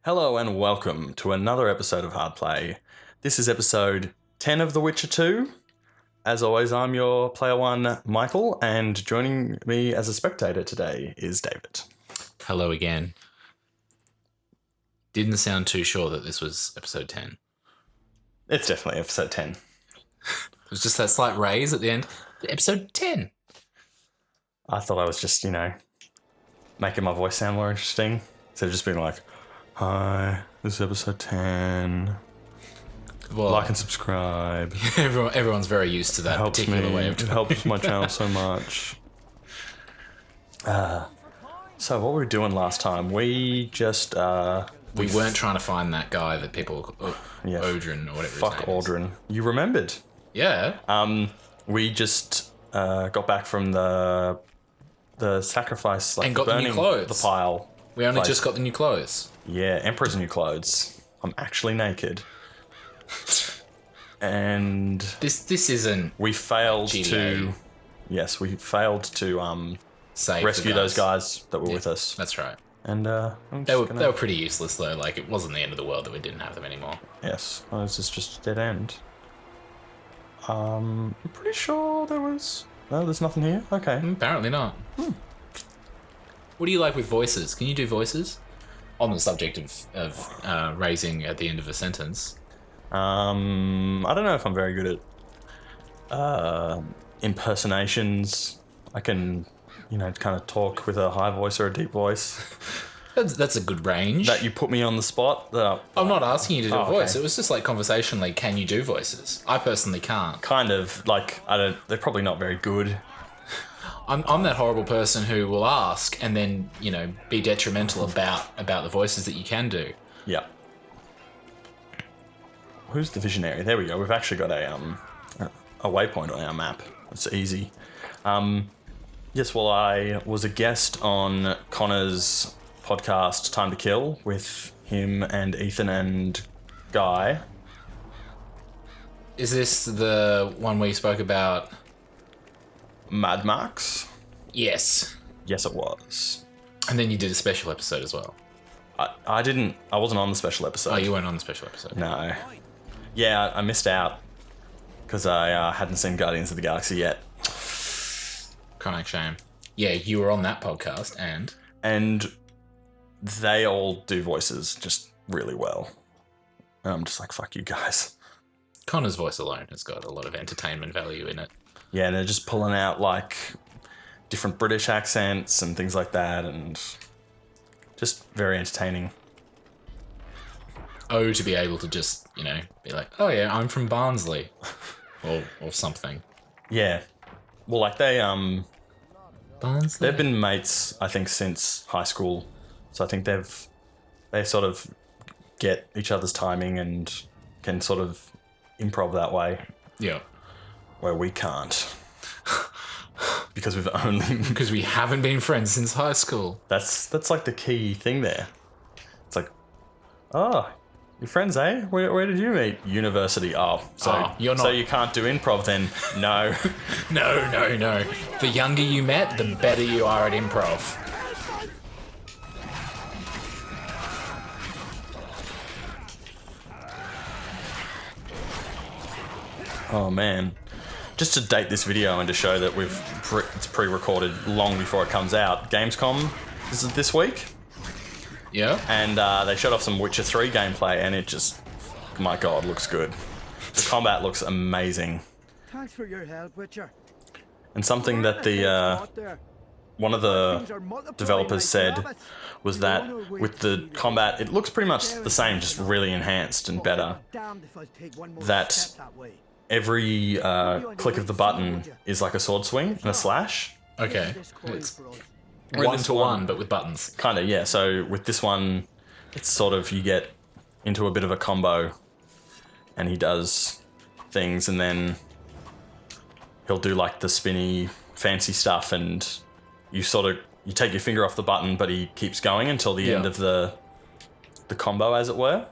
Hello and welcome to another episode of HARDplay. This is episode 10 of The Witcher 2. As always, I'm your player one, Michael, and joining me as a spectator today is David. Hello again. Didn't sound too sure that this was episode 10. It's definitely episode 10. It was just that slight raise at the end. Episode 10. I thought I was just, making my voice sound more interesting. Instead of just being like, hi, this is episode 10. Well, Like and subscribe. everyone's very used to that particular way of It talking. helps my channel so much. So what were we doing last time? We just... We weren't trying to find that guy that people... Yeah. Odrin or whatever Fuck his name is. Aldrin. You remembered. Yeah. We just got back from the sacrifice, like And got the new burning clothes. the pile. We only Like- just got the new clothes. Yeah, Emperor's new clothes. I'm actually naked. And This isn't we failed GTA. to... Yes, we failed to safe. rescue those guys that were with us. That's right. And I'm They just were pretty useless though. Like it wasn't the end of the world that we didn't have them anymore. Yes, this is just a dead end. I'm pretty sure there was... No, there's nothing here? Okay. Apparently not. What do you like with voices? Can you do voices? On the subject of raising at the end of a sentence. I don't know if I'm very good at impersonations. I can, kind of talk with a high voice or a deep voice. That's a good range. That you put me on the spot. I'm not asking you to do a voice. okay. It was just like conversationally, can you do voices? I personally can't. Kind of like they're probably not very good. I'm that horrible person who will ask and then, be detrimental about the voices that you can do. Yeah. Who's the visionary? There we go. We've actually got a waypoint on our map. It's easy. Yes, well, I was a guest on Connor's podcast, Time to Kill, with him and Ethan and Guy. Is this the one we spoke about? Mad Max? Yes. Yes, it was. And then you did a special episode as well. I wasn't on the special episode. Oh, you weren't on the special episode. No. Yeah, I missed out because I hadn't seen Guardians of the Galaxy yet. Chronic shame. Yeah, you were on that podcast And they all do voices just really well. And I'm just like, fuck you guys. Connor's voice alone has got a lot of entertainment value in it. Yeah, and they're just pulling out like different British accents and things like that, and just very entertaining. Oh, to be able to just, be like, oh yeah, I'm from Barnsley. or something. Yeah. Well, like they've Barnsley? been mates, I think, since high school. So I think they sort of get each other's timing and can sort of improv that way, Yeah. where we can't. Because we've only... Because we haven't been friends since high school. That's like the key thing there. It's like, oh, your friends, eh? Where did you meet? University. Oh, so you're not- So you can't do improv then? No. No. The younger you met, the better you are at improv. Oh man. Just to date this video and to show that it's pre-recorded long before it comes out. Gamescom is this week, Yeah? and they showed off some Witcher 3 gameplay, and it just, my god, looks good. The combat looks amazing. Thanks for your help, Witcher. And something that the one of the developers said was that with the combat, it looks pretty much the same, just really enhanced and better. That every click of the button is like a sword swing and a slash. Okay. It's rhythm to one, but with buttons. Kind of, yeah. So with this one, it's sort of, you get into a bit of a combo and he does things, and then he'll do like the spinny fancy stuff, and you take your finger off the button, but he keeps going until the end of the combo, as it were.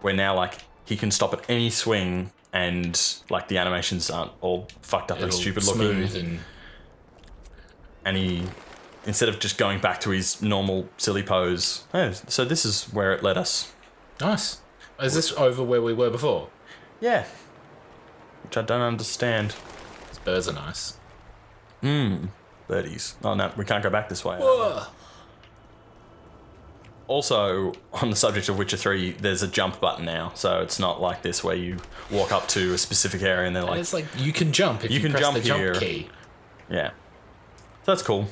Where now, like, he can stop at any swing, and like the animations aren't all fucked up and It'll stupid smooth looking. and And instead of just going back to his normal silly pose. Oh, so this is where it led us. Nice. Is this over where we were before? Yeah. Which I don't understand. These birds are nice. Birdies. Oh no, we can't go back this way. Whoa. Also, on the subject of Witcher 3, there's a jump button now, so it's not like this where you walk up to a specific area and they're like... It's like you can jump if you can press jump the jump here. key. Yeah. So that's cool.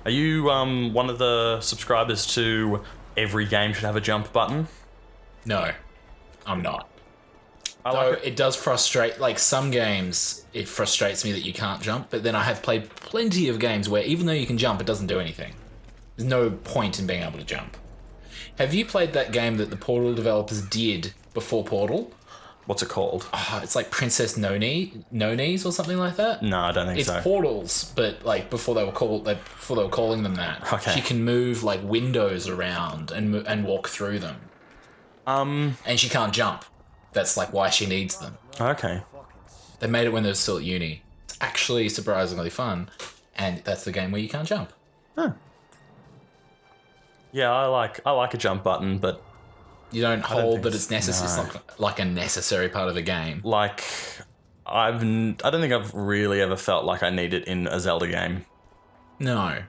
Are you one of the subscribers to every game should have a jump button? No, I'm not. I Though like it. it does frustrate, like some games, it frustrates me that you can't jump, but then I have played plenty of games where even though you can jump, it doesn't do anything. There's no point in being able to jump. Have you played that game that the Portal developers did before Portal? What's it called? Oh, it's like Princess No Knees or something like that. No, I don't think It's so. Portals, but like before they were calling them that. Okay. She can move like windows around and walk through them. And she can't jump. That's like why she needs them. Okay. They made it when they were still at uni. It's actually surprisingly fun, and that's the game where you can't jump. Huh. Yeah, I like a jump button, but You don't hold think that it's necessary. no. It's not like a necessary part of the game. like I don't think I've really ever felt like I need it in a Zelda game. No.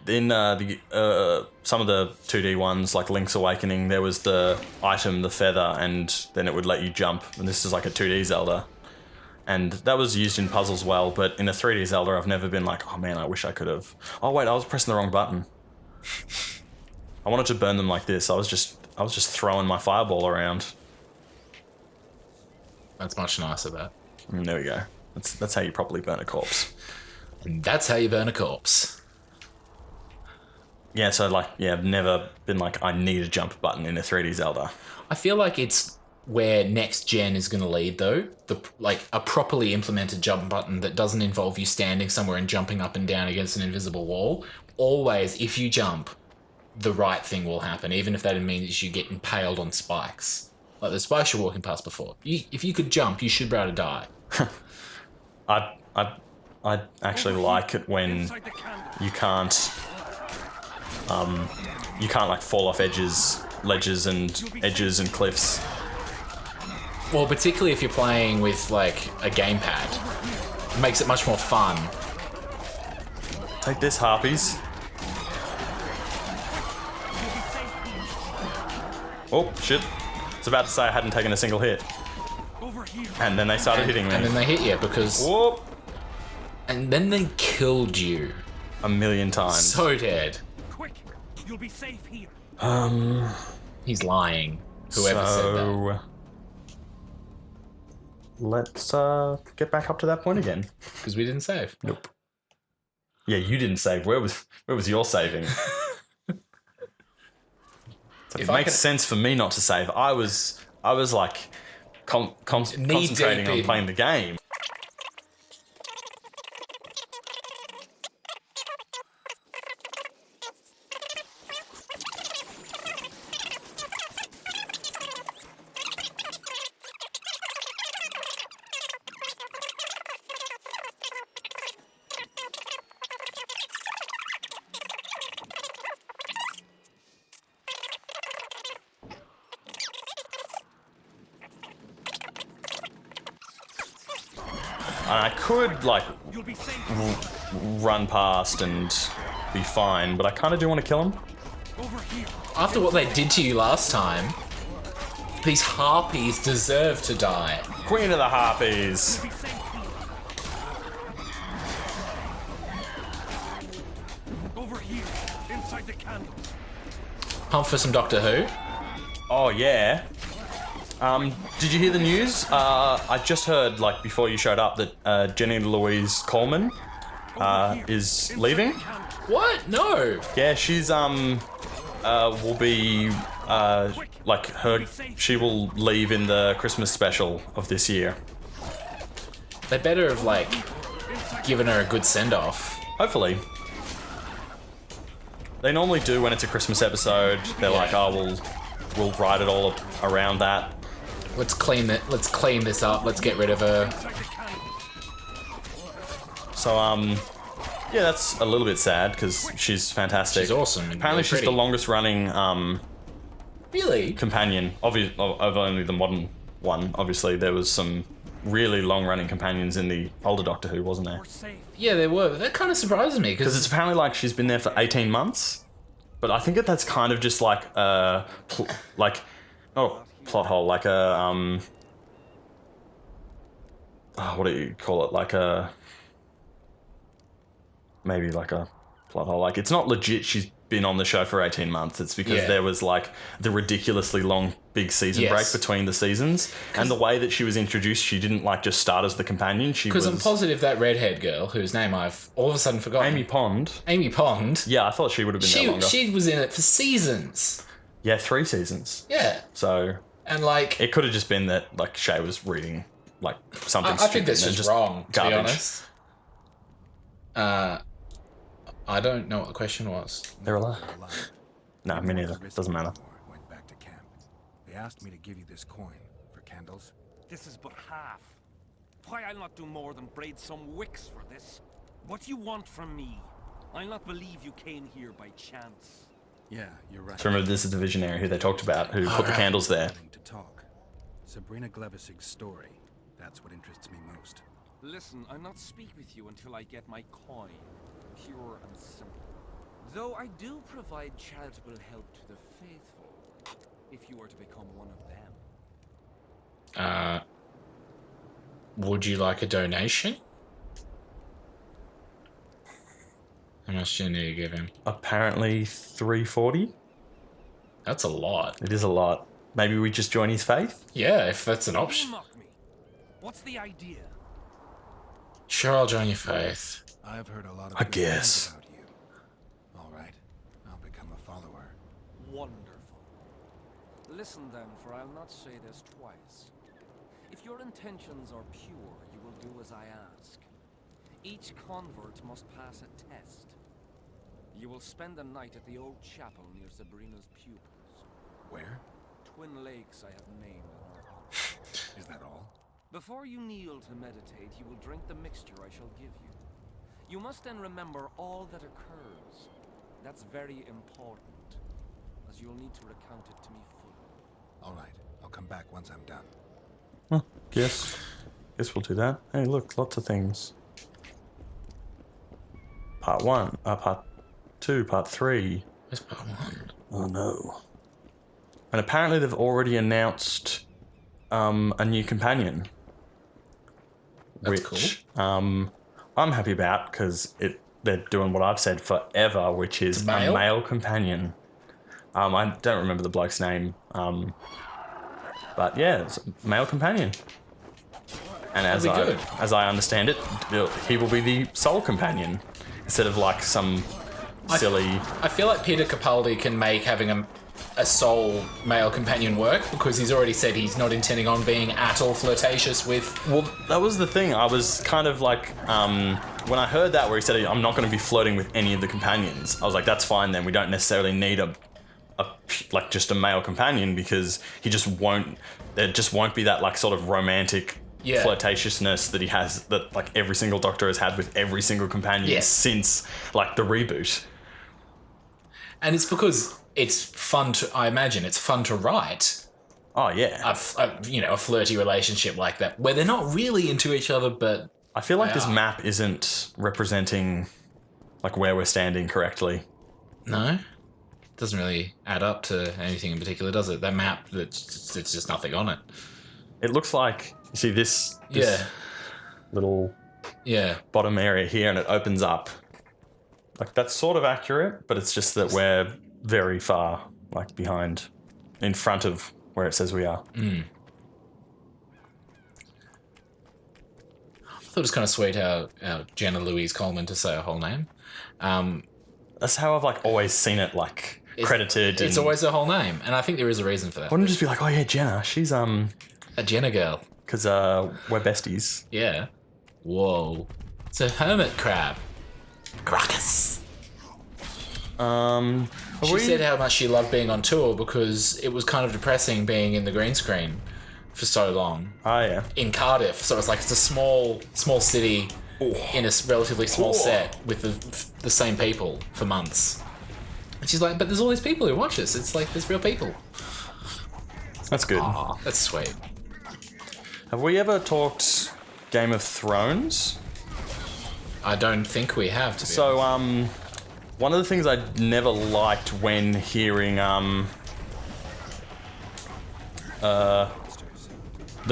In some of the 2D ones, like Link's Awakening, there was the item, the feather, and then it would let you jump. And this is like a 2D Zelda. And that was used in puzzles well, but in a 3D Zelda, I've never been like, oh man, I wish I could have. Oh wait, I was pressing the wrong button. I wanted to burn them like this. I was just throwing my fireball around. That's much nicer, that. And there we go. That's how you properly burn a corpse. And that's how you burn a corpse. Yeah, so like, yeah, I've never been like, I need a jump button in a 3D Zelda. I feel like it's where next gen is going to lead, though. Like a properly implemented jump button that doesn't involve you standing somewhere and jumping up and down against an invisible wall. Always, if you jump, the right thing will happen, even if that means you get impaled on spikes. Like the spikes you're walking past before. If you could jump, you should be able to die. I actually like it when you can't like fall off ledges and edges and cliffs. Well, particularly if you're playing with like a gamepad. It makes it much more fun. Take this, harpies. Oh, shit. I was about to say I hadn't taken a single hit. And then they started hitting me. And then they hit you because... Whoop! And then they killed you. A million times. So dead. Quick, you'll be safe here. He's lying. Whoever said that. Let's get back up to that point again. Because we didn't save. Nope. Yeah, you didn't save. Where was your saving? It makes sense for me not to save. I was like concentrating on playing the game. And I could like run past and be fine, but I kind of do want to kill him. After what they did to you last time, these harpies deserve to die. Queen of the Harpies. Over here, inside the candles. Pump for some Doctor Who. Oh yeah. Did you hear the news? I just heard, like, before you showed up, that Jenny Louise Coleman is leaving. What? No. Yeah, she's will be like her. She will leave in the Christmas special of this year. They better have like given her a good send off. Hopefully. They normally do when it's a Christmas episode. They're like, oh, we'll write it all around that. Let's clean this up. Let's get rid of her. So Yeah, that's a little bit sad because she's fantastic. She's awesome. And Apparently, really she's pretty. the longest running Really? companion of only the modern one. Obviously, there was some really long running companions in the older Doctor Who, wasn't there? We're safe. Yeah, there were. That kind of surprises me Because it's apparently like she's been there for 18 months, but I think that's kind of just like a plot hole, like a what do you call it? Like a maybe like a plot hole. Like it's not legit. She's been on the show for 18 months. It's because there was like the ridiculously long big season break between the seasons, and the way that she was introduced, she didn't like just start as the companion. She was because I'm positive that redhead girl whose name I've all of a sudden forgotten. Amy Pond. Amy Pond. Yeah, I thought she would have been there longer. She was in it for seasons. Yeah, 3 seasons. Yeah, So and like it could have just been that like Shay was reading like something. I think that's stupid and just wrong. To be garbage. honest. I don't know what the question was. They're alive. No, me neither. Doesn't matter. Went back to camp. They asked me to give you this coin for candles. This is but half. Why, I'll not do more than braid some wicks for this. What do you want from me? I'll not believe you came here by chance. Yeah, you're right. So remember, this is the Visionary who they talked about, who put the candles there. To talk. Sabrina Glevisig's story. That's what interests me most. Listen, I'll not speak with you until I get my coin. Pure and simple. Though I do provide charitable help to the faithful, if you were to become one of them. Would you like a donation? How much do you need to give him? Apparently 340. That's a lot. It is a lot. Maybe we just join his faith? Yeah, if that's an You option. mock me. What's the idea? Sure, I'll join your faith. I've heard a lot of I good guess. things about you. All right, I'll become a follower. Wonderful. Listen then, for I'll not say this twice. If your intentions are pure, you will do as I ask. Each convert must pass a test. You will spend the night at the old chapel near Sabrina's pupils. Where? Twin Lakes I have named in her honor. Is that all? Before you kneel to meditate, you will drink the mixture I shall give you. You must then remember all that occurs. That's very important, as you'll need to recount it to me fully. All right, I'll come back once I'm done. Well, guess we'll do that. Hey, look, lots of things. Part 1, part 2, part 3. Where's part 1? Oh no. And apparently they've already announced a new companion. That's which I'm happy about because they're doing what I've said forever, which is a male companion. I don't remember the bloke's name, but yeah, it's a male companion. And as I understand it, he will be the sole companion instead of like some silly. I feel like Peter Capaldi can make having a sole male companion work because he's already said he's not intending on being at all flirtatious with. Well, that was the thing. I was kind of like, when I heard that where he said, I'm not going to be flirting with any of the companions, I was like, that's fine then. We don't necessarily need just a male companion because there just won't be that like sort of romantic flirtatiousness that he has, that like every single Doctor has had with every single companion since like the reboot. And it's because it's fun I imagine it's fun to write. Oh yeah. A flirty relationship like that where they're not really into each other, but I feel like this map isn't representing like where we're standing correctly. No, it doesn't really add up to anything in particular, does it? That map, it's just nothing on it. It looks like, you see this little bottom area here, and it opens up. Like that's sort of accurate, but it's just that we're very far like behind, in front of where it says we are. I thought it was kind of sweet how Jenna Louise Coleman, to say her whole name. That's how I've like always seen it like credited. It's always her whole name, and I think there is a reason for that. Wouldn't just be like, oh yeah, Jenna, she's a Jenna girl. Because we're besties. Yeah. Whoa. It's a hermit crab. Gracchus. She said how much she loved being on tour because it was kind of depressing being in the green screen for so long. Oh yeah. In Cardiff, so it's like it's a small city. in a relatively small set with the same people for months. And she's like, but there's all these people who watch this. It's like, there's real people. That's good. Aw, that's sweet. Have we ever talked Game of Thrones? I don't think we have, to be So, honest. one of the things I never liked when hearing them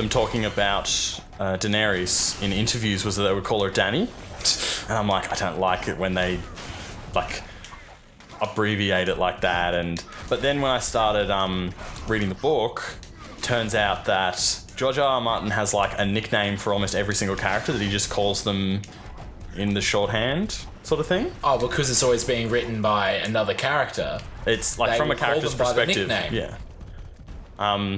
talking about Daenerys in interviews was that they would call her Dany. And I'm like, I don't like it when they, like, abbreviate it like that. But then when I started reading the book, turns out that George R.R. Martin has, like, a nickname for almost every single character that he just calls them in the shorthand sort of thing. Oh, because it's always being written by another character. It's like They from a will call character's them by the perspective. nickname. Yeah.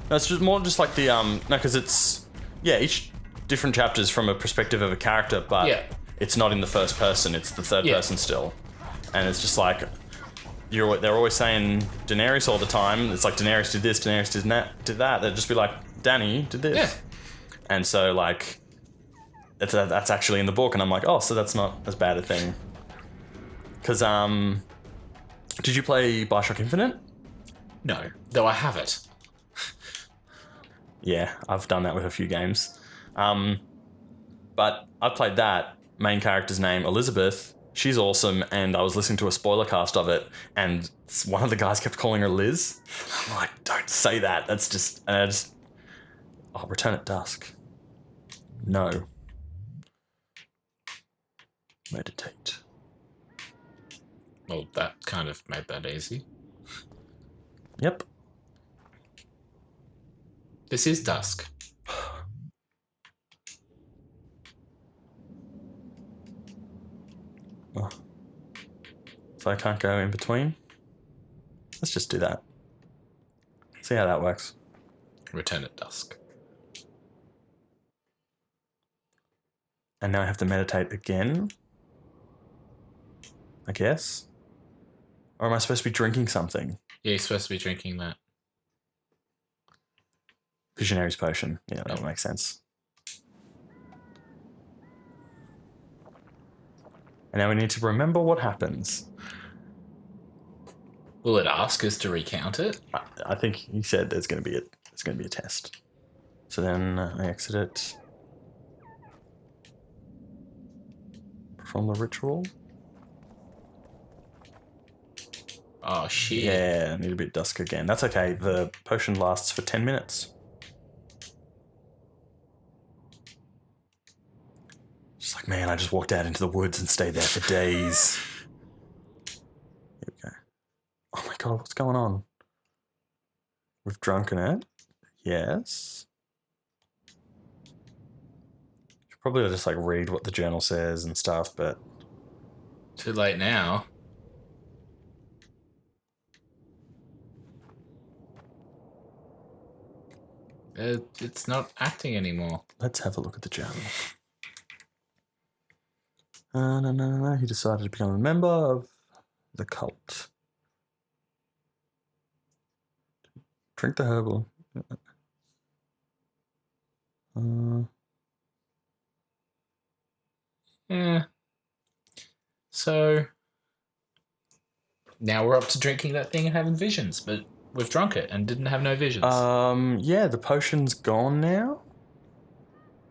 That's just more just like the no, because it's each different chapters from a perspective of a character, but it's not in the first person. It's the third person still, and it's just like they're always saying Daenerys all the time. It's like Daenerys did this, Daenerys did that. They'd just be like Dany did this, and so like that's actually in the book, and I'm like, oh, so that's not as bad a thing. Because did you play Bioshock Infinite? No, though I have it. Yeah, I've done that with a few games. But I've played that. Main character's name, Elizabeth. She's awesome, and I was listening to a spoiler cast of it, and one of the guys kept calling her Liz. I'm like, don't say that. That's just... And I just... Oh, Return at Dusk. No. Meditate. Well, that kind of made that easy. Yep. This is Dusk. Oh. So I can't go in between? Let's just do that. See how that works. Return at Dusk. And now I have to meditate again? I guess? Or am I supposed to be drinking something? Yeah, you're supposed to be drinking that. Visionary's potion. Yeah, that would make sense. And now we need to remember what happens. Will it ask us to recount it? I think he said there's going to be a test. So then I exit it. Perform the ritual. Oh, shit. Yeah, I need a bit dusk again. That's okay. The potion lasts for 10 minutes. Just like, man, I just walked out into the woods and stayed there for days. Here we go. Oh my god, what's going on? We've drunken it. Yes. Should probably just like read what the journal says and stuff, but Too late now. It's not acting anymore. let's have a look at the journal. No. He decided to become a member of the cult. Drink the herbal. Yeah. So now we're up to drinking that thing and having visions, but we've drunk it and didn't have no visions. Yeah, the potion's gone now.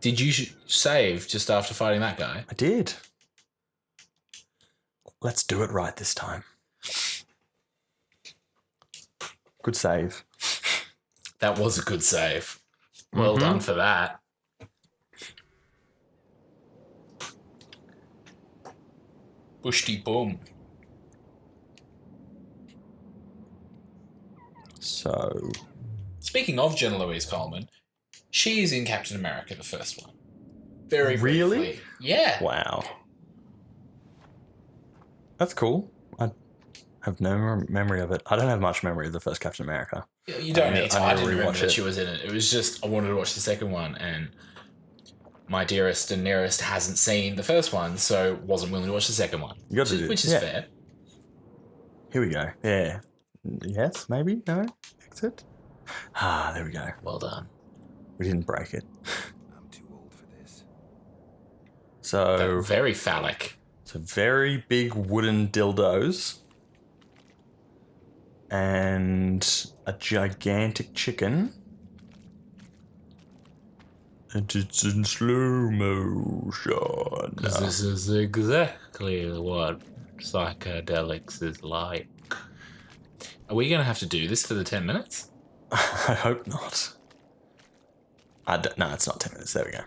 Did you save just after fighting that guy? I did. Let's do it right this time. Good save. That was a good save. Well done for that. Bushty boom. So, Speaking of Jenna Louise Coleman, she is in Captain America, the first one. Very Really? briefly. Yeah. wow. That's cool. I have no memory of it. I don't have much memory of the first Captain America. You don't need to. I didn't remember rewatch that it. she was in it. It was just, I wanted to watch the second one, and my dearest and nearest hasn't seen the first one, so wasn't willing to watch the second one. You gotta do it. Which is Yeah. fair. Here we go. Yeah. Yes, maybe? No? Exit? Ah, there we go. Well done. We didn't break it. I'm too old for this. So, Very phallic. so very big wooden dildos. And a gigantic chicken. And it's in slow motion. Because this is exactly what psychedelics is like. Are we going to have to do this for the 10 minutes? I hope not. No, it's not 10 minutes. There we go.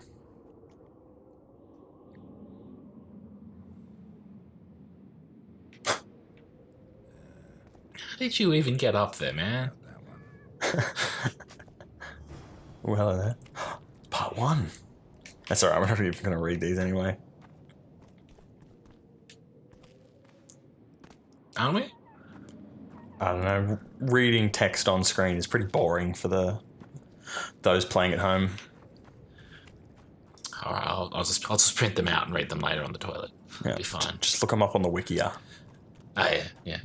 How did you even get up there, man? Well, part 1. That's alright, we're not even going to read these anyway. Aren't we? I don't know. Reading text on screen is pretty boring for those playing at home. All right, I'll just print them out and read them later on the toilet. Yeah, It'll be fine. Just look them up on the Wikia. Oh yeah.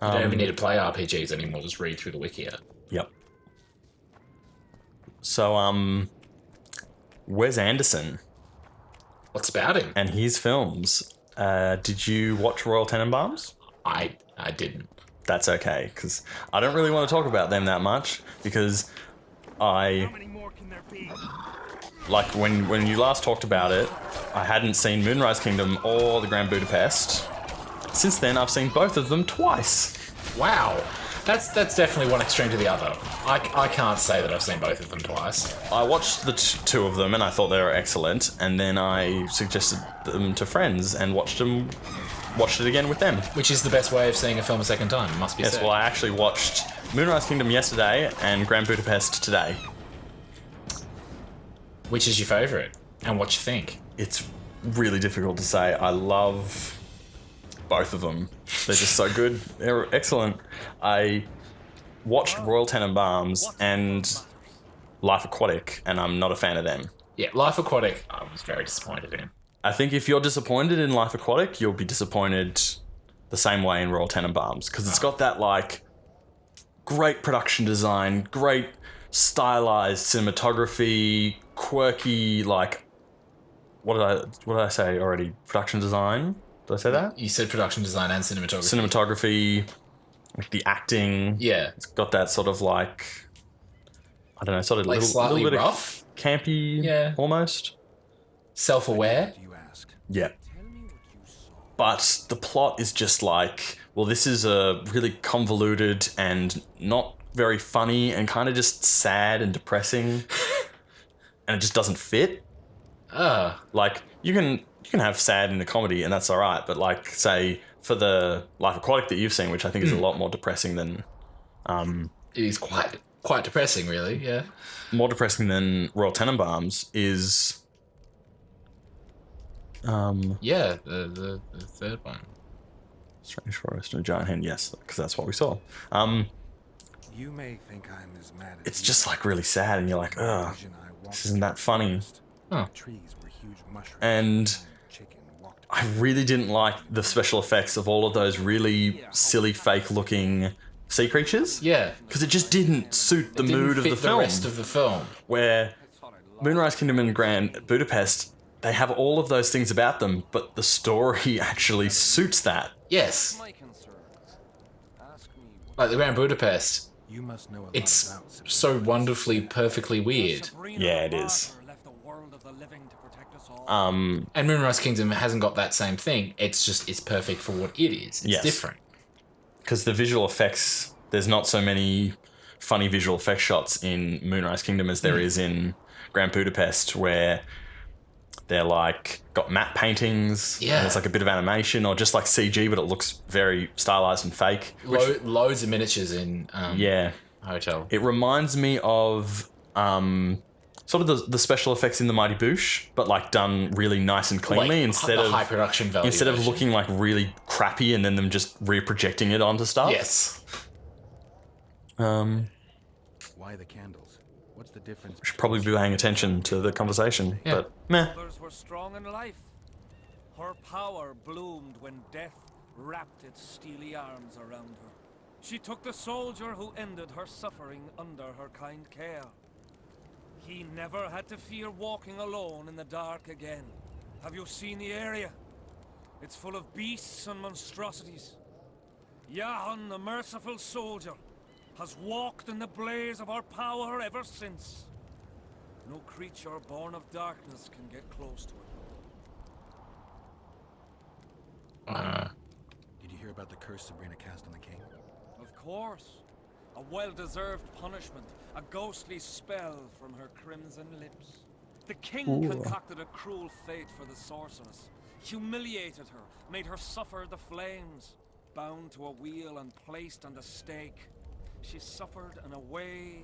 You don't even need to play RPGs anymore. Just read through the Wikia. Yep. So, Wes Anderson What's about him? and his films. Did you watch Royal Tenenbaums? I didn't. That's okay, because I don't really want to talk about them that much, because like, when you last talked about it, I hadn't seen Moonrise Kingdom or The Grand Budapest. Since then, I've seen both of them twice. Wow, that's definitely one extreme to the other. I can't say that I've seen both of them twice. I watched the two of them, and I thought they were excellent, and then I suggested them to friends and watched it again with them. Which is the best way of seeing a film a second time, it must be Yes, said. well, I actually watched Moonrise Kingdom yesterday and Grand Budapest today. Which is your favourite? And what you think? It's really difficult to say. I love both of them. They're just so good. They're excellent. I watched Royal Tenenbaums and Life Aquatic, and I'm not a fan of them. Yeah, Life Aquatic, I was very disappointed in. I think if you're disappointed in Life Aquatic, you'll be disappointed the same way in Royal Tenenbaums, because it's got that, like, great production design, great stylized cinematography, quirky, like, what did I say already? Production design? Did I say that? You said production design and cinematography. Cinematography, like the acting. Yeah. It's got that sort of like, I don't know, sort of Like little slightly bit rough? of campy, Yeah. almost. Self-aware? You ask. Yeah. Tell me what you saw. But the plot is just like, well, this is a really convoluted and not very funny and kind of just sad and depressing, and it just doesn't fit. Like, you can have sad in a comedy and that's all right, but like, say for the Life Aquatic that you've seen, which I think is a lot more depressing than It is quite depressing, really, yeah. more depressing than Royal Tenenbaums is Yeah, the third one. Strange Forest and a Giant Hen. Yes, because that's what we saw. You may think I'm as mad as It's you just like really sad, and you're like, ugh, vision I walked this isn't that funny. Huh. trees were huge mushrooms. And chicken walked I really didn't like the special effects of all of those really silly, fake-looking sea creatures. Yeah. Because it just didn't suit the Didn't mood of fit the film. the rest of the film. Where Moonrise Kingdom and Grand Budapest, they have all of those things about them, but the story actually suits that. Yes. my concern. Ask me what Like the Grand Budapest, you must know about it's so wonderfully, perfectly weird. Yeah, it is. left the world of the living to protect us all. And Moonrise Kingdom hasn't got that same thing. It's perfect for what it is. It's Yes. different. Because the visual effects, there's not so many funny visual effects shots in Moonrise Kingdom as there is in Grand Budapest, where they're like got matte paintings, Yeah. and there's like a bit of animation, or just like CG, but it looks very stylized and fake. Loads of miniatures in Yeah, Hotel. it reminds me of sort of the special effects in The Mighty Boosh, but like done really nice and cleanly Like, instead the of high production value. instead of version. looking like really crappy and then them just reprojecting it onto stuff. Yes. Why the candles? What's the difference? Should probably be paying attention to the conversation, Yeah. but meh. Others were strong in life. Her power bloomed when death wrapped its steely arms around her. She took the soldier who ended her suffering under her kind care. He never had to fear walking alone in the dark again. Have you seen the area? It's full of beasts and monstrosities. Jahan, the merciful soldier, has walked in the blaze of our power ever since. No creature born of darkness can get close to it. Did you hear about the curse Sabrina cast on the king? Of course. A well-deserved punishment. A ghostly spell from her crimson lips. The king concocted a cruel fate for the sorceress. Humiliated her. Made her suffer the flames. Bound to a wheel and placed on the stake. She suffered in a way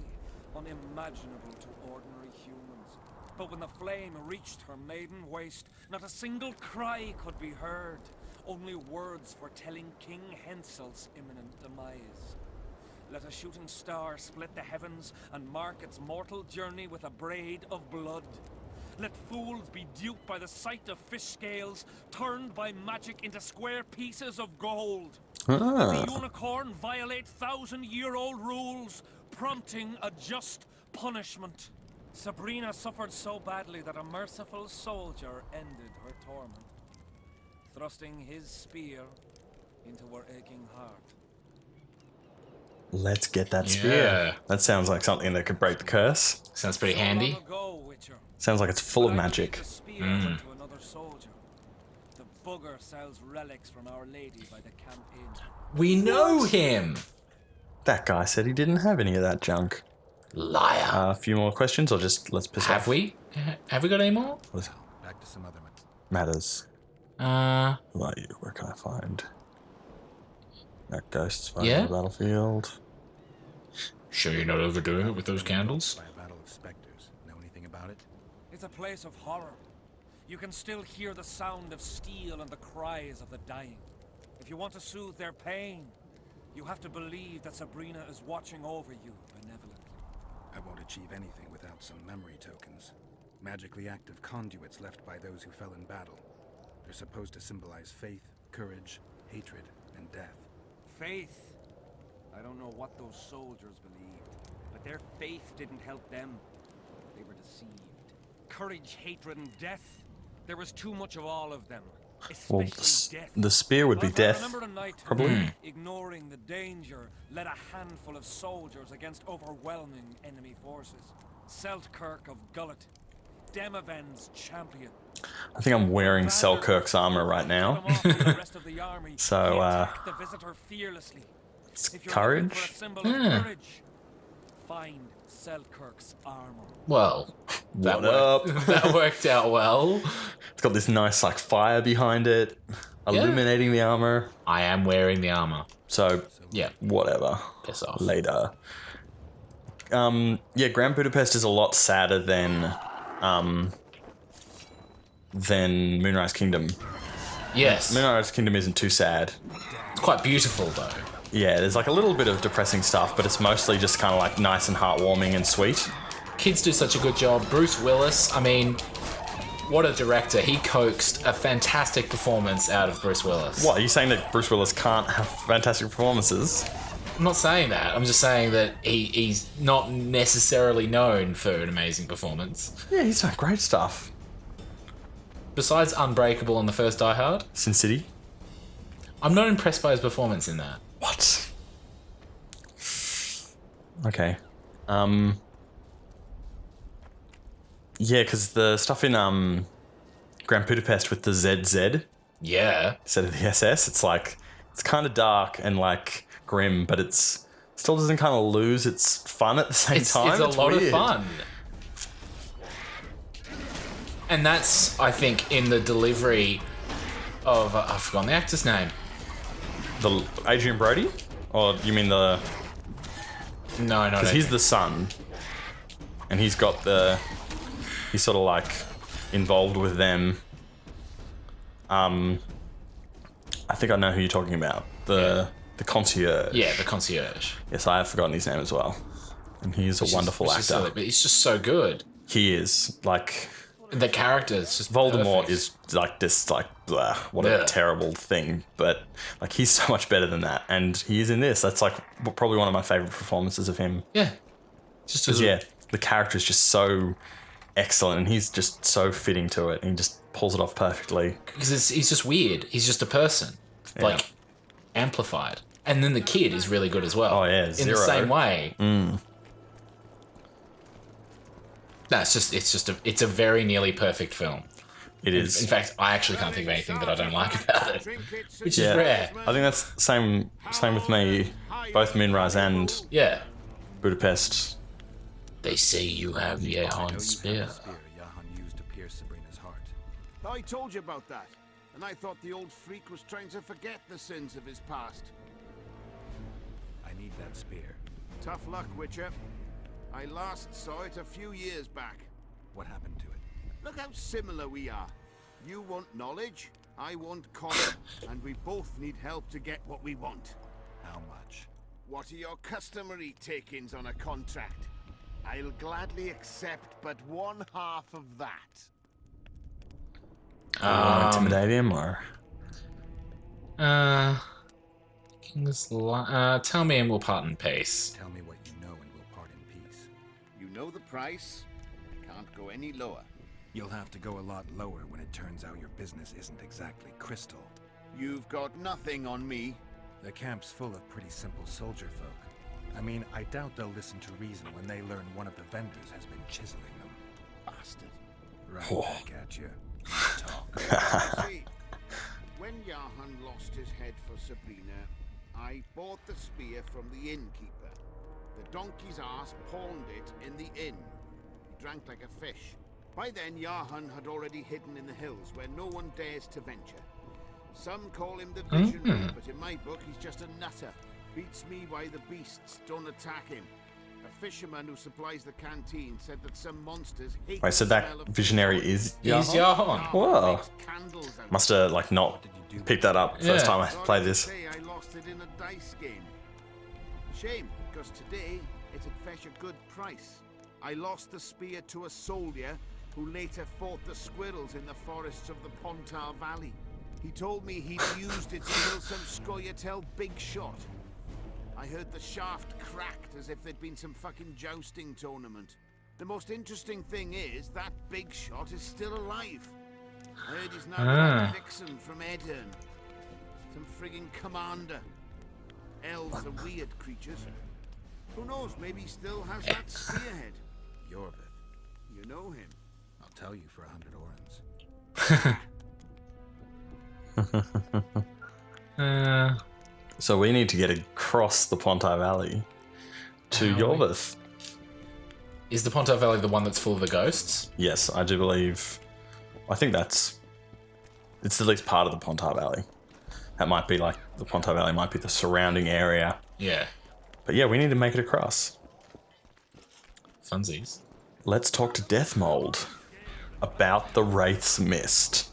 unimaginable to ordinary humans. But when the flame reached her maiden waist, not a single cry could be heard. Only words foretelling King Hensel's imminent demise. Let a shooting star split the heavens and mark its mortal journey with a braid of blood. Let fools be duped by the sight of fish scales, turned by magic into square pieces of gold. Let the unicorn violate 1,000-year-old rules, prompting a just punishment. Sabrina suffered so badly that a merciful soldier ended her torment, thrusting his spear into her aching heart. Let's get that spear. That sounds like something that could break the curse. Sounds pretty handy. Long ago, Witcher, Sounds like it's full of I magic. gave the spear to another soldier. The bugger sells relics from Our Lady by the Camp Inn. We know him. That guy said he didn't have any of that junk. Liar. A few more questions, or just let's piss Have off we? Have we got any more? Back to some other matters. Like, where can I find that ghosts find Yeah? the battlefield? Sure you're not overdoing it with those candles? by a battle of specters. Know anything about it? It's a place of horror. You can still hear the sound of steel and the cries of the dying. If you want to soothe their pain, you have to believe that Sabrina is watching over you benevolently. I won't achieve anything without some memory tokens. Magically active conduits left by those who fell in battle. They're supposed to symbolize faith, courage, hatred, and death. Faith. I don't know what those soldiers believed, but their faith didn't help them. They were deceived. Courage, hatred, and death. There was too much of all of them. Well, Especially death. the spear would be But I death. remember a night probably. when, ignoring the danger, led a handful of soldiers against overwhelming enemy forces. Seltkirk of Gullet, Demaven's champion. I think I'm wearing Selkirk's armor right now. So, the visitor fearlessly. it's If you're looking courage. for a symbol of courage, find Selkirk's armor. Well, that What up? that worked out well. It's got this nice like fire behind it, illuminating the armor. I am wearing the armor. So Yeah, whatever. piss off. Later. Yeah, Grand Budapest is a lot sadder than Moonrise Kingdom. Yes, Moonrise Kingdom isn't too sad. it's quite beautiful though. Yeah, there's like a little bit of depressing stuff, but it's mostly just kind of like nice and heartwarming and sweet. Kids do such a good job. Bruce Willis, I mean, what a director. He coaxed a fantastic performance out of Bruce Willis. What, are you saying that Bruce Willis can't have fantastic performances? I'm not saying that. I'm just saying that he's not necessarily known for an amazing performance. Yeah, he's done great stuff. Besides Unbreakable and the first Die Hard, Sin City? I'm not impressed by his performance in that. What? Okay. Yeah, because the stuff in Grand Budapest with the ZZ Yeah. instead of the SS, it's like, it's kind of dark and like grim, but it's still doesn't kind of lose its fun at the same time. It's a lot weird. of fun. And that's, I think, in the delivery of... I've forgotten the actor's name. The Adrian Brody? Or you mean the... No, Because he's the son. And he's got the... He's sort of like involved with them. I think I know who you're talking about. The concierge. Yeah, the concierge. Yes, I have forgotten his name as well. And he's a wonderful Which is actor. silly, but he's just so good. He is. Like, The character is just Voldemort perfect. is like this, like, blah, what Yeah. a terrible thing. But, like, he's so much better than that. And he is in this. That's, like, probably one of my favorite performances of him. Yeah. Just as Yeah, the character is just so excellent, and he's just so fitting to it. And he just pulls it off perfectly. Because he's just weird. He's just a person, like amplified. And then the kid is really good as well. Oh yeah, in Zero. the same way. No, it's a very nearly perfect film. It is. In fact, I actually can't think of anything that I don't like about it, which is rare. I think that's same with me. Both Moonrise and Yeah. Budapest. They say you have Yehan's spear. Jahan used to pierce Sabrina's heart. I told you about that, and I thought the old freak was trying to forget the sins of his past. I need that spear. Tough luck, Witcher. I last saw it a few years back. What happened to it? Look how similar we are. You want knowledge, I want Connor, and we both need help to get what we want. How much? What are your customary takings on a contract? I'll gladly accept but one half of that. Intimidate him, or Tell me and we'll part in peace. Tell me what you know and we'll part in peace. You know the price. I can't go any lower. You'll have to go a lot lower when it turns out your business isn't exactly crystal. You've got nothing on me. The camp's full of pretty simple soldier folk. I mean, I doubt they'll listen to reason when they learn one of the vendors has been chiseling them. Bastard. Right back at you. See, when Jahan lost his head for Sabrina, I bought the spear from the innkeeper. The donkey's ass pawned it in the inn. He drank like a fish. By then, Jahan had already hidden in the hills where no one dares to venture. Some call him the visionary, but in my book, he's just a nutter. Beats me why the beasts don't attack him. A fisherman who supplies the canteen said that some monsters hate wait, so the that smell of visionary is He's Jahan? Jahan. Whoa. Makes candles out of Must have like not picked that up first time I Sorry played to this. say I lost it in a dice game. Shame, because today it'd fetch a good price. I lost the spear to a soldier who later fought the squirrels in the forests of the Pontar Valley. He told me he'd used it to kill some Scoia'tael big shot. I heard the shaft cracked as if there'd been some fucking jousting tournament. The most interesting thing is that big shot is still alive. I heard he's now a vixen from Edirn. Some frigging commander. Elves are weird creatures. Who knows, maybe he still has that spearhead. Yorvith. You know him. I'll tell you for 100 orens. So we need to get across the Pontar Valley to How are we- Yorvith. Is the Pontar Valley the one that's full of the ghosts? Yes, I do believe. I think it's at least part of the Pontar Valley. That might be like the Pontar Valley might be the surrounding area. Yeah. But yeah, we need to make it across. Funsies. Let's talk to Deathmold about the Wraith's Mist.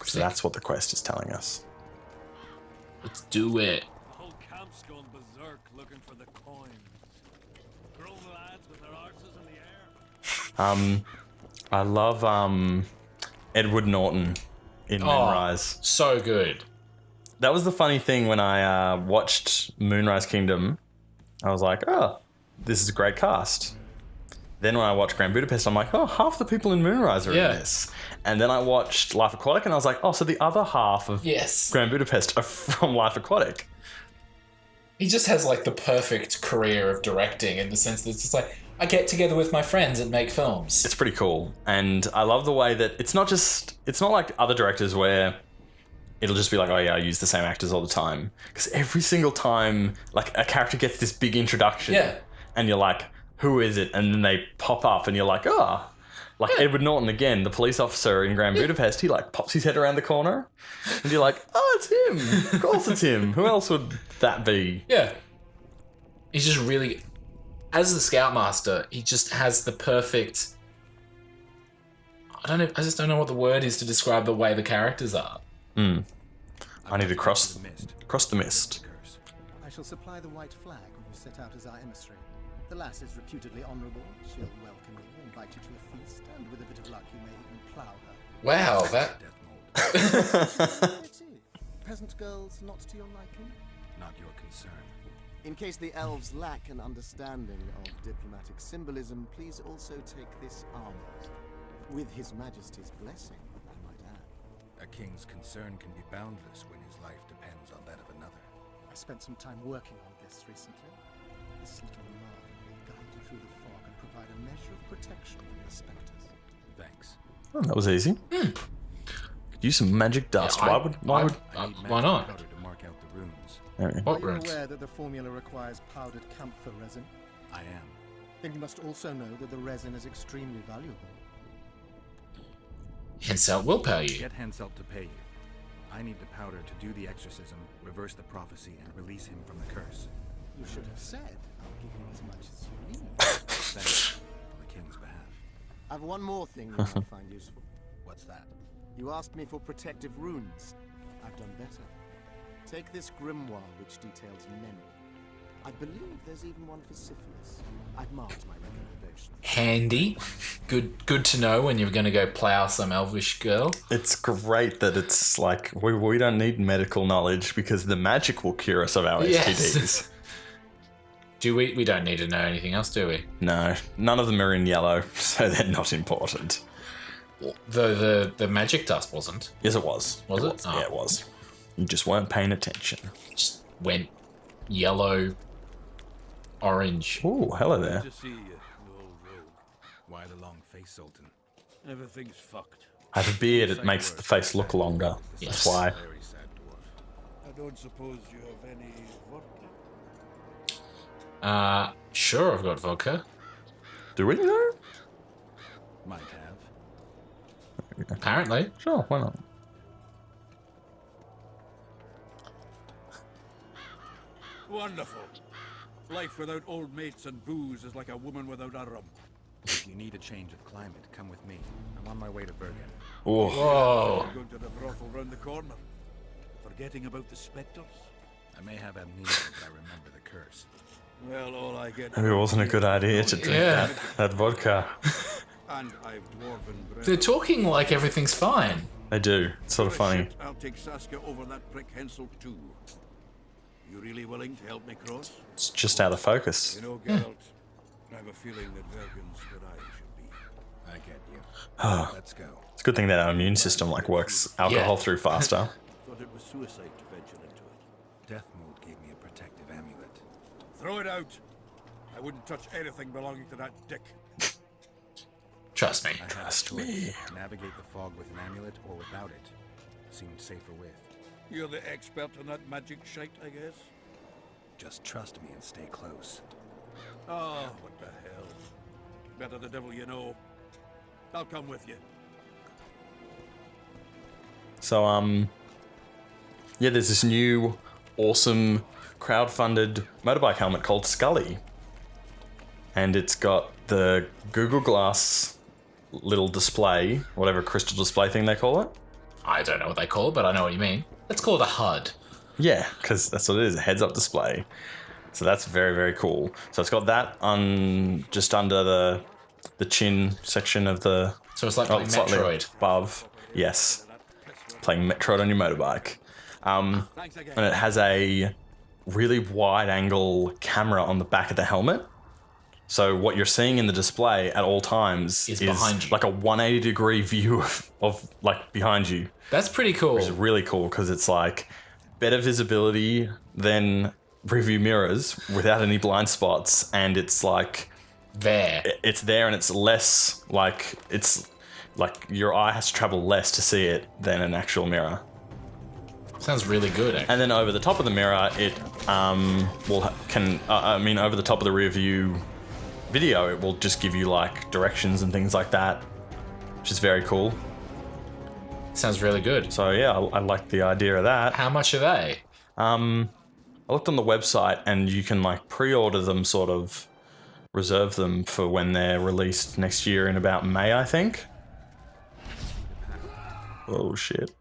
So that's what the quest is telling us. Let's do it. The whole camp's gone berserk looking for the coins. Grown lads with their arses in the air. I love Edward Norton in Moonrise. So good. That was the funny thing when I watched Moonrise Kingdom. I was like, oh, this is a great cast. Then when I watched Grand Budapest, I'm like, oh, half the people in Moonrise are in this. And then I watched Life Aquatic, and I was like, oh, so the other half of Grand Budapest are from Life Aquatic. He just has like the perfect career of directing in the sense that it's just like, I get together with my friends and make films. It's pretty cool. And I love the way that it's not like other directors where it'll just be like, oh yeah, I use the same actors all the time. Because every single time, like, a character gets this big introduction. Yeah. And you're like, who is it? And then they pop up and you're like, oh. Like Edward Norton again, the police officer in Grand Budapest, he like pops his head around the corner. And you're like, oh, it's him. Of course it's him. Who else would that be? Yeah. He's just really, as the Scoutmaster, he just has the perfect, I just don't know what the word is to describe the way the characters are. I need to cross the mist. I shall supply the white flag when you set out as our emissary. The lass is reputedly honourable. She'll welcome you, invite you to a feast, and with a bit of luck you may even plough her. Wow, that... Pity. Peasant girls not to your liking? Not your concern. In case the elves lack an understanding of diplomatic symbolism, please also take this armor. With His Majesty's blessing, I might add. A king's concern can be boundless when his life depends on that of another. I spent some time working on this recently. This little marvel will guide you through the fog and provide a measure of protection from the specters. Thanks. Oh, that was easy. Use some magic dust. Yeah, why would I need why magic not? powder to mark out the runes. Okay. What Are you runes? aware that the formula requires powdered camphor resin? I am. Then you must also know that the resin is extremely valuable. Henselt will pay you. Get Henselt to pay you. I need the powder to do the exorcism, reverse the prophecy, and release him from the curse. You should have said, I'll give you as much as you need. Thanks. On the king's behalf. I've one more thing you might find useful. What's that? You asked me for protective runes. I've done better. Take this grimoire, which details memory. I believe there's even one for syphilis. I've marked my recommendation. Handy. Good to know when you're going to go plow some elvish girl. It's great that it's like we don't need medical knowledge because the magic will cure us of our Yes. STDs. Do we? We don't need to know anything else, do we? No, none of them are in yellow, so they're not important. The magic dust wasn't. Yes, it was. Was it? Oh. Yeah, it was. You just weren't paying attention. Just went yellow, orange. Oh, hello there. To see you, you old rogue. Why the long face, Sultan? Everything's fucked. I have a beard, it makes the face look longer. Yes. That's why. Very sad dwarf. I don't suppose you have any vodka? Sure, I've got vodka. Do we know? Might have. Apparently. Sure, why not? Wonderful. Life without old mates and booze is like a woman without a rum. If you need a change of climate, come with me. I'm on my way to Bergen. Oh, Whoa. I'm going to the brothel round the corner. Forgetting about the spectres? I may have amnesia, but I remember the curse. Well, all I get... maybe it wasn't a good idea to drink Yeah. that vodka. And I've dwarven bread. They're talking like everything's fine. They do. It's sort of funny. Shit, I'll take Saskia over that prick Hensel too. You really willing to help me cross? It's just out of focus. You know, Geralt, I have a feeling that Vergen's where I should be. I get you. Let's go. It's a good thing that our immune system like works alcohol Yeah. through faster. Thought it was suicide to venture into it. Death Mold gave me a protective amulet. Throw it out! I wouldn't touch anything belonging to that dick. Trust me. I had a Trust choice. me. Navigate the fog with an amulet or without it. Seemed safer with. You're the expert on that magic shite, I guess? Just trust me and stay close. Oh, what the hell. Better the devil you know. I'll come with you. So, yeah, there's this new awesome crowd-funded motorbike helmet called Scully. And it's got the Google Glass little display, whatever crystal display thing they call it. I don't know what they call it, but I know what you mean. Let's call it a HUD. Yeah, because that's what it is, a heads-up display. So that's very, very cool. So it's got that on just under the chin section of the... So it's like playing slightly Metroid. above. Yes. Playing Metroid on your motorbike. Thanks again. And it has a really wide-angle camera on the back of the helmet. So what you're seeing in the display at all times Is behind you. like a 180-degree view of like behind you. That's pretty cool. Which is really cool because it's like better visibility than review mirrors without any blind spots, and it's like There. it's there and it's less like it's like your eye has to travel less to see it than an actual mirror. Sounds really good, actually. And then over the top of the mirror, it over the top of the rear view video, it will just give you like directions and things like that, which is very cool. Sounds really good. So yeah, I like the idea of that. How much are they? I looked on the website and you can like pre-order them, sort of reserve them for when they're released next year in about May, I think. Oh shit.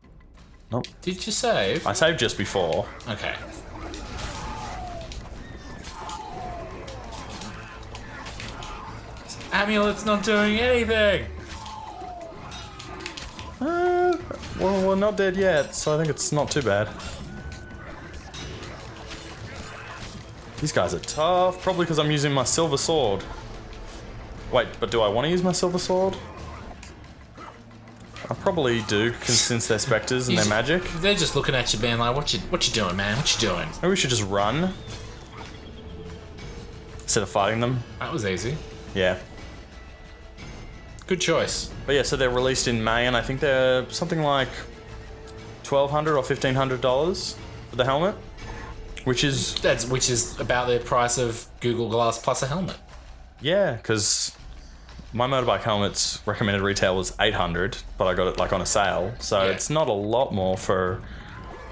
Nope. Did you save? I saved just before. Okay. Amulet's not doing anything. Well, we're not dead yet, so I think it's not too bad. These guys are tough. Probably because I'm using my silver sword. Wait, but do I want to use my silver sword? I probably do, since they're specters and they're magic. They're just looking at you being like, what you doing, man? What you doing? Maybe we should just run. Instead of fighting them. That was easy. Yeah. Good choice. But yeah, so they're released in May, and I think they're something like $1,200 or $1,500 for the helmet. Which is about the price of Google Glass plus a helmet. Yeah, because my motorbike helmet's recommended retail was $800, but I got it like on a sale, so Yeah. it's not a lot more for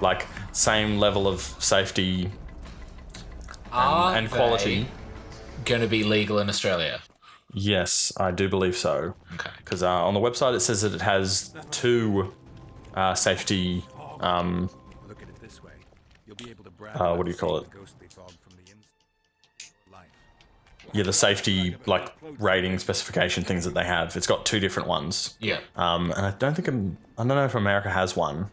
like same level of safety and quality. Going to be legal in Australia? Yes, I do believe so. Okay. Because on the website it says that it has 2 safety. Look at it this way. You'll be able to brag What do you call it? the ghostly fog from the life. Yeah, the safety like rating specification things that they have. It's got 2 different ones. Yeah. And I don't know if America has one.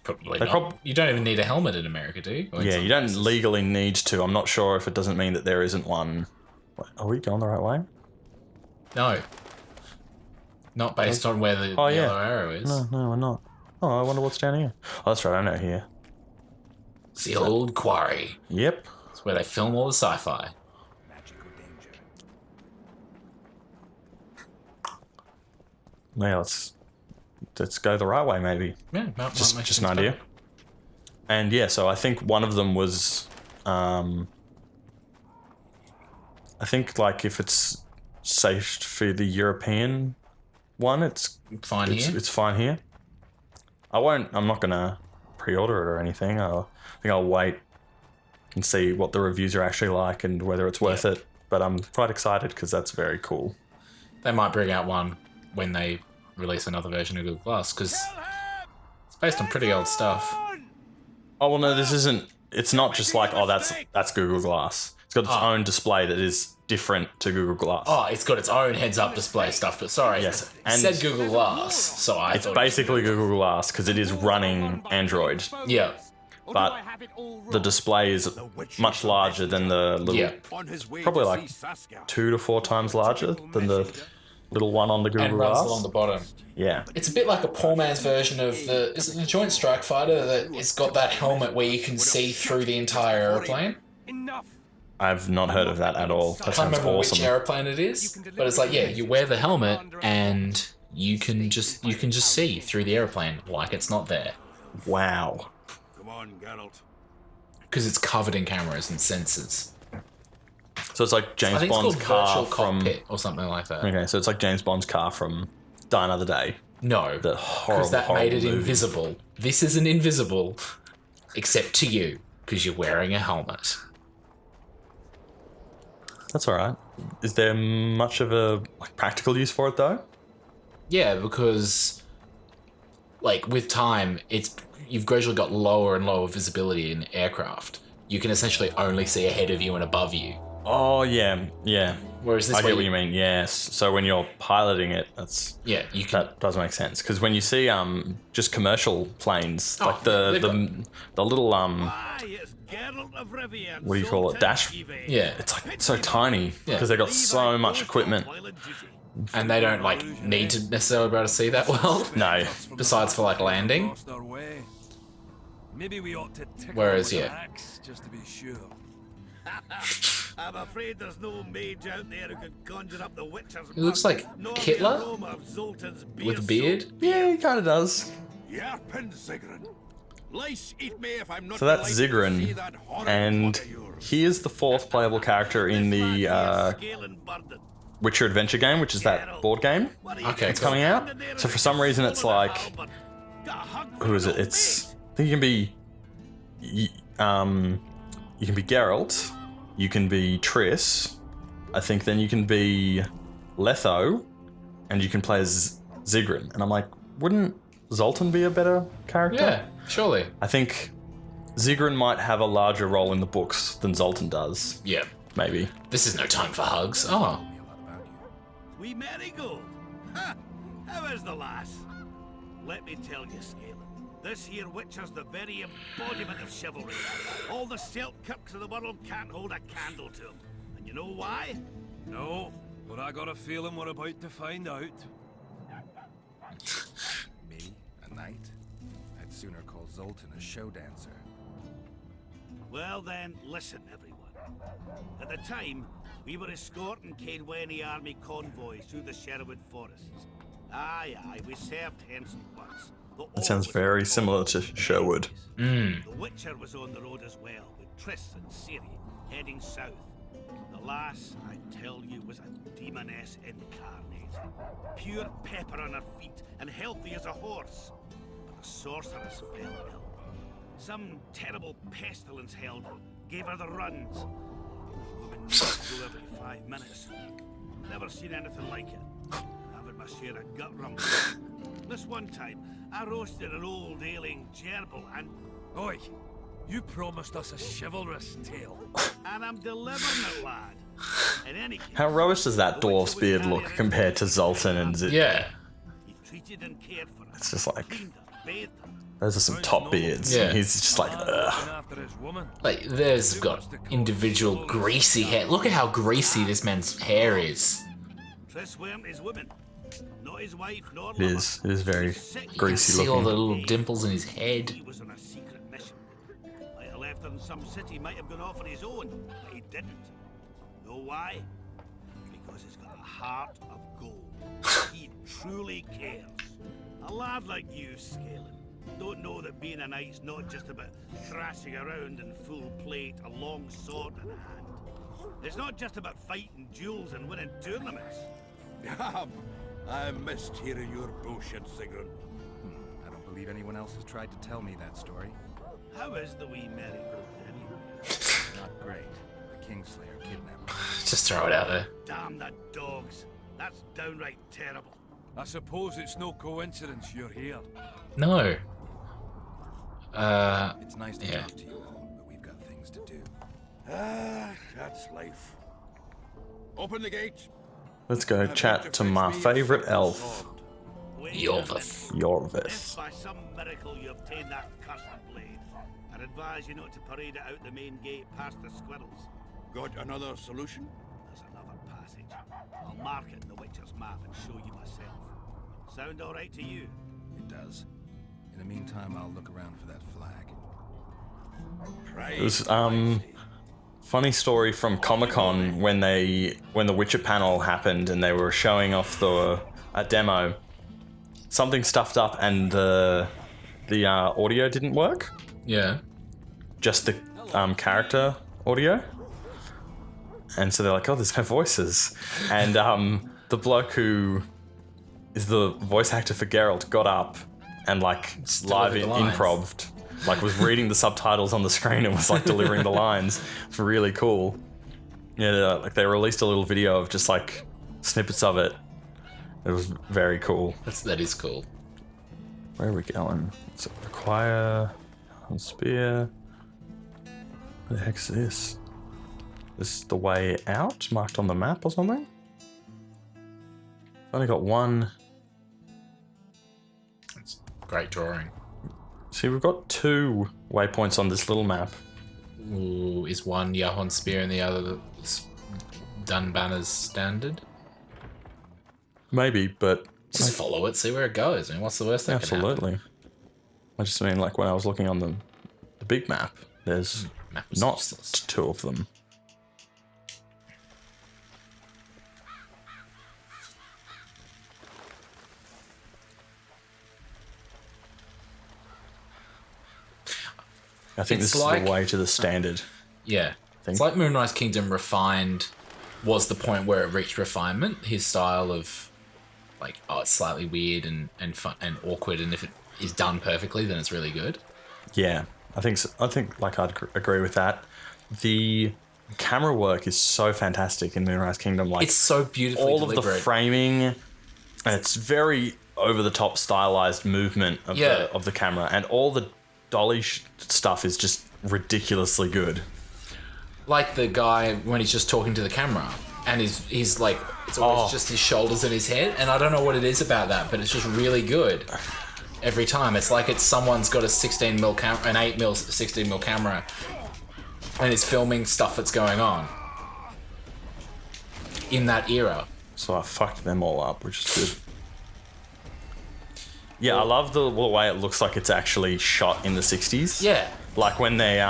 Probably They not. You don't even need a helmet in America, do you? Or in Yeah, some you don't places? legally need to. I'm not sure if it doesn't mean that there isn't one. What, are we going the right way? No. Not based on where the Oh, yeah. yellow arrow is. No, we're not. Oh, I wonder what's down here. Oh, that's right, I know here. It's the old quarry. Yep. It's where they film all the sci-fi. Magic or danger. Yeah, let's go the right way, maybe. Yeah, Just an idea. And yeah, so I think one of them was, I think like if it's safe for the European one, it's Fine here. It's fine here. I'm not gonna pre-order it or anything. I think I'll wait and see what the reviews are actually like and whether it's worth it. But I'm quite excited because that's very cool. They might bring out one when they release another version of Google Glass, because it's based on pretty old stuff. Oh well, no, this isn't. It's not just like, oh, that's Google Glass. It's got its own display that is different to Google Glass. Oh, it's got its own heads-up display stuff, but sorry, Yes, it and said Google Glass, so I it's thought... basically Google Glass because it is running Android, Yeah, but the display is much larger than the little. yeah. Probably like 2 to 4 times larger than the little one on the Google And Glass. runs along the bottom. Yeah. It's a bit like a poor man's version of is it the Joint Strike Fighter that it's got that helmet where you can see through the entire aeroplane? Enough. I've not heard of that at all. That I can't sounds remember awesome. which aeroplane it is, but it's like, yeah, you wear the helmet and you can just see through the aeroplane like it's not there Wow. Come on, Geralt. because it's covered in cameras and sensors. So it's like I James think it's Bond's called car Virtual from. Cockpit or something like that. Okay, so it's like James Bond's car from Die Another Day. No, The horrible, because that horrible made it movie. invisible. This isn't invisible, except to you, because you're wearing a helmet. That's all right. Is there much of a practical use for it though? Yeah, because like with time, you've gradually got lower and lower visibility in aircraft. You can essentially only see ahead of you and above you. Oh yeah. Whereas this I way, get what you mean. Yes. So when you're piloting it, you can. that does make sense because when you see just commercial planes like they've the little It's Geralt of Rivia. what do you call it, dash? Yeah, It's like so tiny because they've got so much equipment. and they don't need to necessarily be able to see that well. No. Besides for landing. Lost our way. Maybe we ought to tickle Whereas, them with yeah. an axe just to be sure. I'm afraid there's no mage out there who can conjure up the witcher's It looks like Hitler with a beard. Yeah, he kind of does. Yarpen Zigrin. Lice eat me if I'm not So that's delighted to Zigrin, see that horrid and blood of yours. he is the 4th playable character in the Scaling burden. Witcher Adventure game, which is that board game. Okay, It's coming out. So for some reason, it's like, who is it? It's I think you can be Geralt, you can be Triss, I think then you can be Letho, and you can play as Zigrin. And I'm like, wouldn't Zoltan be a better character? Yeah, surely. I think Zigrin might have a larger role in the books than Zoltan does. Yeah. Maybe. This is no time for hugs. Oh. We marigold. Ha! How is the lass? Let me tell you, Scalen. This here Witcher's the very embodiment of chivalry. All the Selkirks of the world can't hold a candle to him. And you know why? No, but I got a feeling we're about to find out. Me? A knight? I'd sooner call Zoltan a show dancer. Well then, listen everyone. At the time, we were escorting Caedwene army convoys through the Sherwood forests. Aye, we served Henson once. That sounds very similar to Sherwood. The Witcher was on the road as well, with Triss and Ciri, heading south. The lass, I tell you, was a demoness incarnate. Pure pepper on her feet, and healthy as a horse. But the sorceress fell ill. Some terrible pestilence held her, gave her the runs. The woman needed to go every 5 minutes. Never seen anything like it. Having my share of gut rumble. This one time, I roasted an old ailing gerbil and... Oi, you promised us a chivalrous tale. And I'm delivering it, lad. In any case, How rubbish does that dwarf's beard look compared to Zoltan and Zit? Yeah. he treated and cared for her. It's just like, Cleaned her, bathed her. those are some top beards. Yeah. He's just like, Looking ugh. after his woman. Like, there's got individual greasy hair. Look at how greasy this man's hair is. Triss weren't his woman. Not his wife, nor It is very greasy See all the looking. little dimples in his head. He was on a secret mission. Might have left her in some city, might have gone off on his own, but he didn't. Know why? Because he's got a heart of gold. He truly cares. A lad like you, Scalen, don't know that being a knight's not just about thrashing around in full plate, a long sword in hand. It's not just about fighting duels and winning tournaments. I missed hearing your bullshit, Sigrun. I don't believe anyone else has tried to tell me that story. How is the wee merry-go anyway? Not great. The Kingslayer kidnapped me. Just throw it out there. Damn the dogs. That's downright terrible. I suppose it's no coincidence you're here. No. It's nice to Yeah. talk to you all, but we've got things to do. That's life. Open the gate. Let's go chat to my favourite elf, Yorvith. Yorvith. If by some miracle you obtain that cursed blade, I'd advise you not to parade it out the main gate past the squirrels. Got another solution? There's another passage. I'll mark it in the Witcher's map and show you myself. Sound all right to you? It does. In the meantime, I'll look around for that flag. It was funny story from Comic-Con when the Witcher panel happened and they were showing off a demo. Something stuffed up and the audio didn't work. Yeah. Just the character audio. And so they're like, oh, there's no voices. And the bloke who is the voice actor for Geralt got up and like live delivered the lines. improv'd. Like was reading the subtitles on the screen and was like delivering the lines. It's really cool. Yeah, like they released a little video of just like snippets of it. It was very cool. That is cool. Where are we going? Does it require a spear? What the heck's this? This is the way out, marked on the map or something? Only got one. Great drawing. See, we've got 2 waypoints on this little map. Ooh, is one Yahon Spear and the other Dunbanner's Standard? Maybe, but Just follow it, see where it goes. I mean, what's the worst that can happen? absolutely. I just mean, like when I was looking on the big map, there's Map was not useless. 2 of them. I think It's this like- is the way to the standard. Yeah. Thing. It's like Moonrise Kingdom refined was the point where it reached refinement. His style of like, oh, it's slightly weird and fun and awkward, and if it is done perfectly, then it's really good. Yeah, I think so. I think like I'd agree with that. The camera work is so fantastic in Moonrise Kingdom. Like It's so beautifully all of the deliberate. framing, and it's very over the top stylized movement of Yeah. the camera, and all the dolly stuff is just ridiculously good. Like the guy when he's just talking to the camera, and he's like, it's always Oh. just his shoulders and his head, and I don't know what it is about that, but it's just really good. every time. It's like someone's got a 16mm camera, an 8mm 16mm camera, and is filming stuff that's going on in that era. So I fucked them all up, which is good. Yeah, I love the way it looks like it's actually shot in the 60s. Yeah. Like when they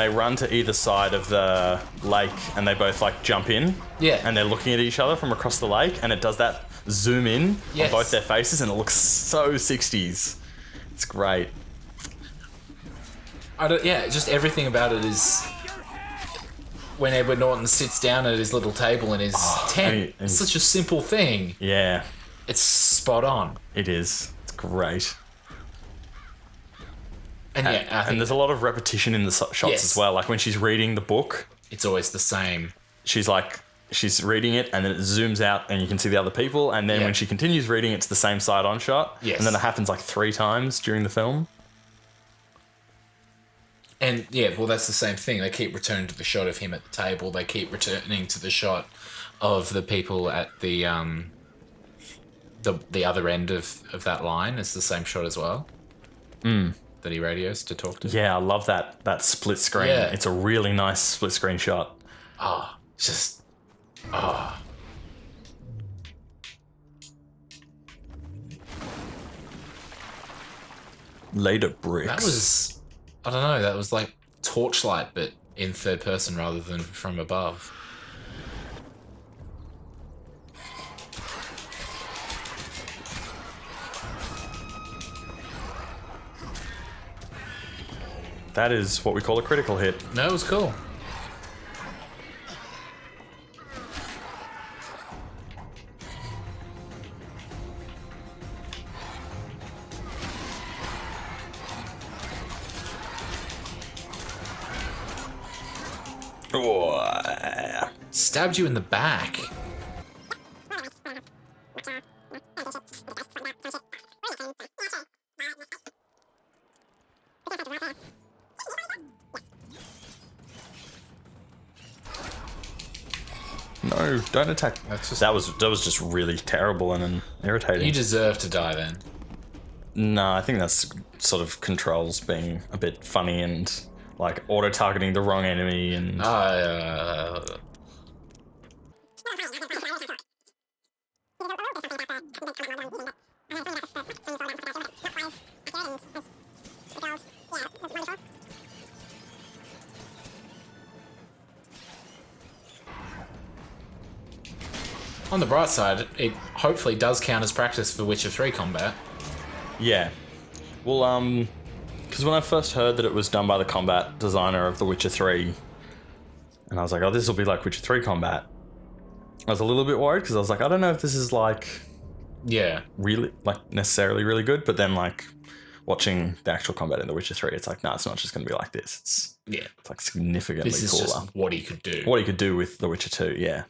run to either side of the lake and they both like jump in. Yeah. And they're looking at each other from across the lake, and it does that zoom in on both their faces, and it looks so 60s. It's great. Just everything about it is when Edward Norton sits down at his little table in his tent. It's such a simple thing. Yeah. It's spot on. It is. It's great. And I think there's a lot of repetition in the shots as well. Like when she's reading the book, it's always the same. She's reading it, and then it zooms out and you can see the other people, and then when she continues reading, it's the same side on shot. Yes. And then it happens like 3 times during the film. And that's the same thing. They keep returning to the shot of him at the table. They keep returning to the shot of the people at the other end of that line. It's the same shot as well. That he radios to talk to. Yeah, I love that split screen. Yeah. It's a really nice split screen shot. Later bricks. That was, I don't know, that was like Torchlight, but in third person rather than from above. That is what we call a critical hit. No, it was cool. Oh. Stabbed you in the back. No, don't attack. That was just really terrible and irritating. You deserve to die then. No, I think that's sort of controls being a bit funny and like auto-targeting the wrong enemy and... On the bright side, it hopefully does count as practice for Witcher 3 combat. Yeah. Well, because when I first heard that it was done by the combat designer of The Witcher 3, and I was like, oh, this will be like Witcher 3 combat, I was a little bit worried because I was like, I don't know if this is like... Yeah. Really, like, necessarily really good, but then, like, watching the actual combat in The Witcher 3, it's like, no, it's not just going to be like this. It's like, significantly this is cooler. Just what he could do. What he could do with The Witcher 2, yeah.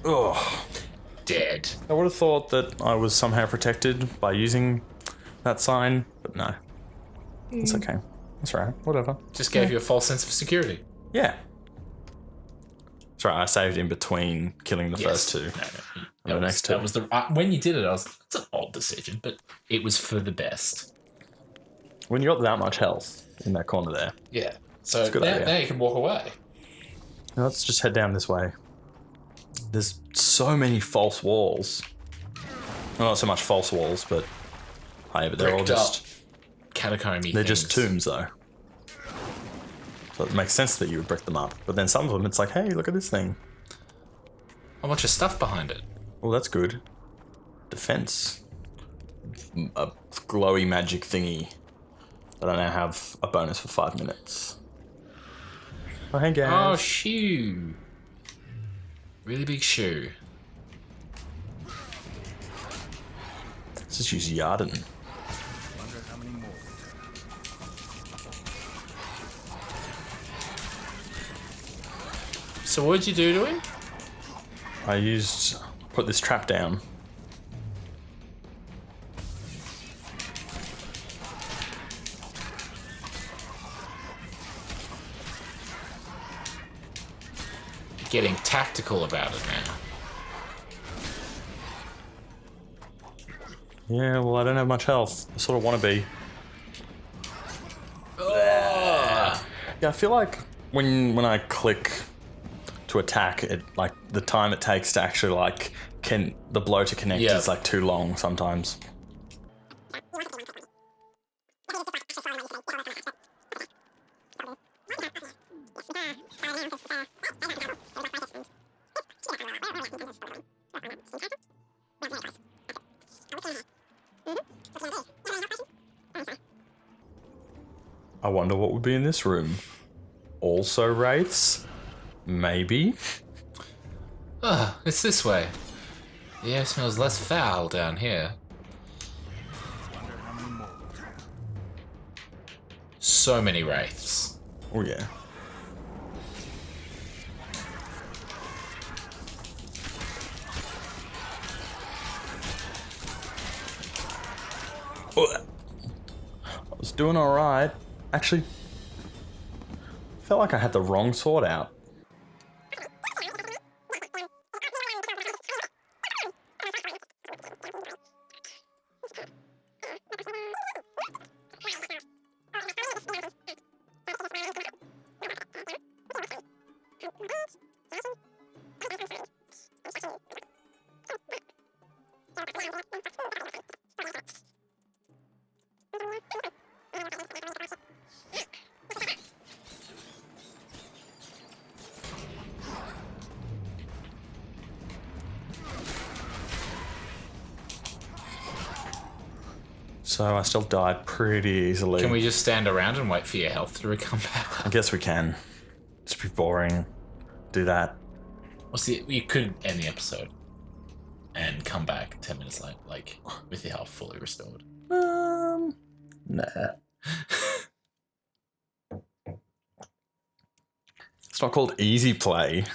Oh, dead. I would have thought that I was somehow protected by using that sign, but no. It's okay. That's right. Whatever. Just gave you a false sense of security. Yeah. That's right. I saved in between killing the first two. No. The next two. That was the when you did it, I was like, it's an odd decision, but it was for the best. When you got that much health in that corner there. Yeah. So now you can walk away. Now let's just head down this way. There's so many false walls. Well, not so much false walls, but hey, but they're all just catacomby. They're just tombs, though. So it makes sense that you would brick them up. But then some of them, it's like, hey, look at this thing. A bunch of stuff behind it. Well, that's good. Defense. A glowy magic thingy that I now have a bonus for 5 minutes. Oh, hey guys. Oh, shoe. Really big shoe. Let's just use Yarden. Wonder how many more. So what did you do to him? Put this trap down. Getting tactical about it now. Yeah, well, I don't have much health. I sort of want to be. Yeah, I feel like when I click to attack, it like the time it takes to actually like the blow to connect is like too long sometimes. I wonder what would be in this room. Also wraiths? Maybe? It's this way. The air smells less foul down here. Wonder how many more. So many wraiths. Oh yeah. I was doing alright. Actually, felt like I had the wrong sword out. So I still died pretty easily. Can we just stand around and wait for your health to come back? I guess we can. It's pretty boring. Do that. Well, see, you could end the episode and come back 10 minutes later, like with your health fully restored. Nah. It's not called easy play.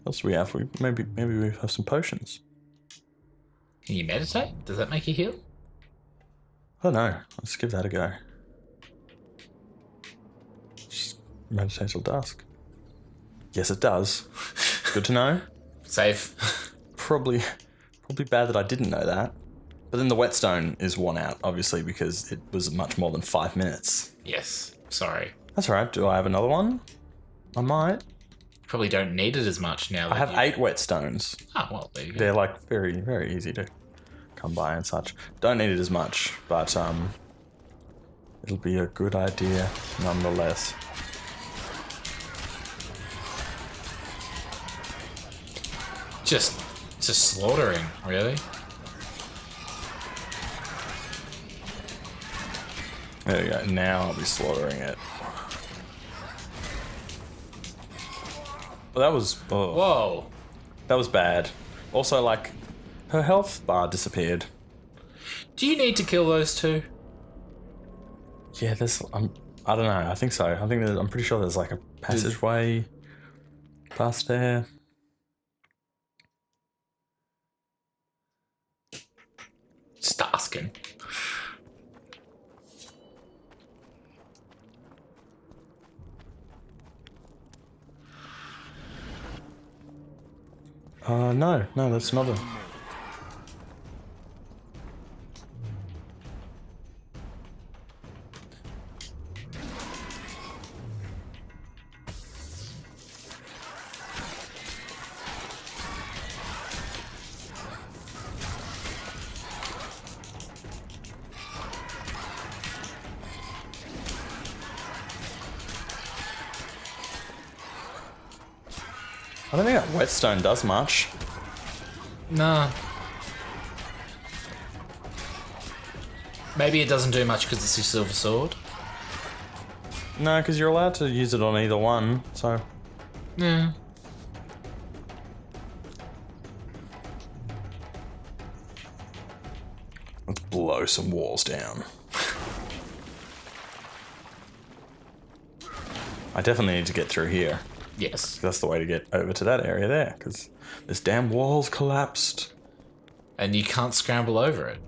What else do we have? Maybe we have some potions. Can you meditate? Does that make you heal? I don't know. Let's give that a go. Just meditate till dusk. Yes, it does. Good to know. Safe. Probably bad that I didn't know that. But then the whetstone is one out, obviously, because it was much more than 5 minutes. Yes. Sorry. That's alright. Do I have another one? I might. Probably don't need it as much now. I have 8 whetstones. Oh, well, there you go. They're like very, very easy to come by and such. Don't need it as much, but it'll be a good idea nonetheless. Just slaughtering, really? There we go. Now I'll be slaughtering it. Well, that was... Oh, Whoa. that was bad. Also, like, her health bar disappeared. Do you need to kill those two? Yeah, there's... I don't know. I think so. I'm pretty sure there's like a passageway past there. Just asking. No, that's another. I don't think that whetstone does much. Nah. Maybe it doesn't do much because it's your silver sword. No, because you're allowed to use it on either one, so... Yeah. Let's blow some walls down. I definitely need to get through here. Yes. That's the way to get over to that area there, because this damn wall's collapsed. And you can't scramble over it.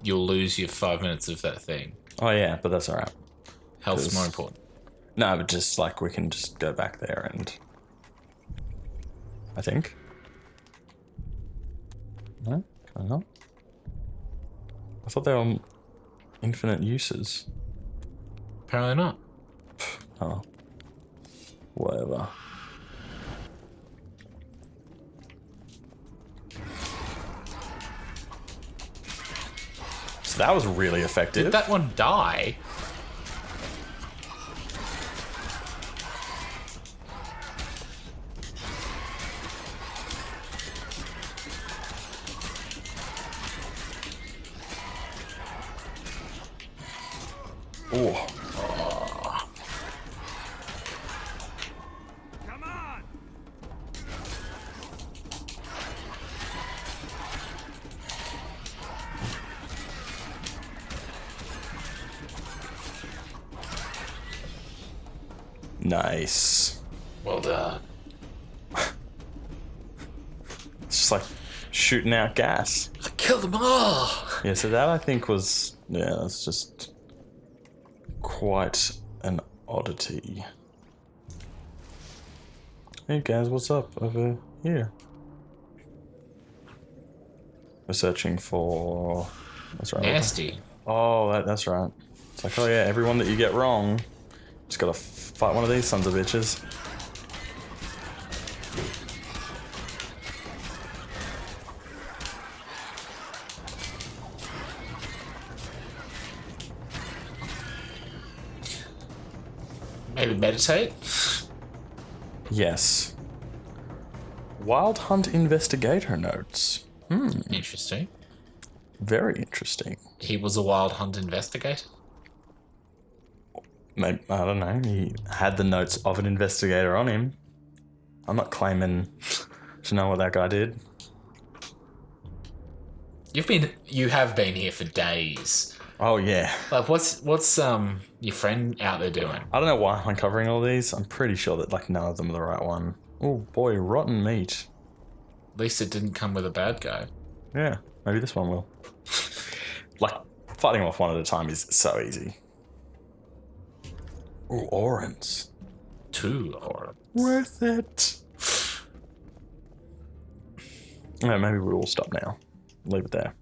You'll lose your 5 minutes of that thing. Oh yeah, but that's alright. Health's more important. No, but just like we can just go back there and... I think. No? Can I not? I thought they were infinite uses. Apparently not. Oh. Whatever. So that was really effective. Did that one die? Oh. Come on! Nice. Well done. It's just like shooting out gas. I killed them all! Yeah, so that I think was... Yeah, that's just... quite an oddity. Hey guys, what's up over here? We're searching for... That's right. Nasty. Oh, that's right. It's like, oh yeah, everyone that you get wrong, just gotta fight one of these sons of bitches. Maybe meditate? Yes. Wild Hunt Investigator notes. Interesting. Very interesting. He was a wild hunt investigator? Maybe, I don't know. He had the notes of an investigator on him. I'm not claiming to know what that guy did. You have been here for days. Oh yeah. Like, what's your friend out there doing? I don't know why I'm uncovering all these. I'm pretty sure that like none of them are the right one. Oh boy, rotten meat. At least it didn't come with a bad guy. Yeah, maybe this one will. Like, fighting off one at a time is so easy. Ooh, Orans. 2 Orans. Worth it. Yeah, maybe we'll stop now. Leave it there.